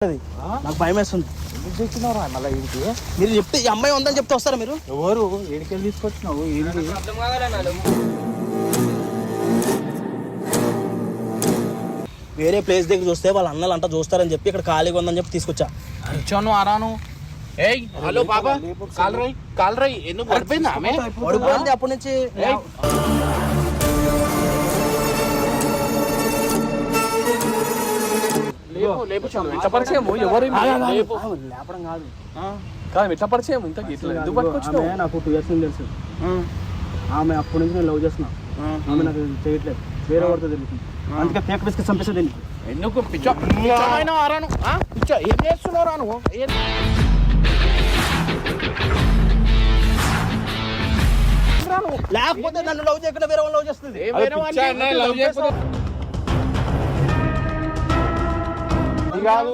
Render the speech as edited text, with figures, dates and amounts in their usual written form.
నాకు భయం వేస్తుంది. ఎందుకు తెచ్చినారా మళ్ళీ ఇంటికి? మీరు చెప్తే ఈ అమ్మాయి ఉందని చెప్తే వస్తారా మీరు? ఎవరు ఏడికెళ్ళి తీసుకొచ్చినావు? ఏంటి వేరే ప్లేస్ దగ్గర చూస్తే వాళ్ళ అన్నలు అంతా చూస్తారని చెప్పి ఇక్కడ ఖాళీగా ఉందని చెప్పి తీసుకొచ్చా. ఇచ్చాను ఆరాను. ఏయ్ హలో బాబా, కాల్ రై ఎందుకు పడిపోయింది ఆమె? పడిపోయింది అప్పటి నుంచి. ఎట్లా పరిచయం? ఎవరు లేపడం కాదు కాదు, ఎట్లా పరిచయం? ఇంత ఇట్లా ఎందుకు పట్టుకొచ్చినావు? నాకు 2 years నుంచి తెలుసు. ఆమె అప్పటి నుంచి నేను లవ్ చేస్తున్నా. ఆమె నాకు చేయట్లేదు, వేరే వాడితో తిరుగుతుంది. అందుకే ఫేక్ బిస్కెట్ చంపేసేది. ఎందుకు పిచ్చమైన ఆరాను? పిచ్చ ఏం చేస్తున్నావు రాను? లేకపోతే నన్ను లవ్ చేయకుండా వేరే వాళ్ళు లవ్ చేస్తుంది. లవ్ చేస్తుంది కాదు.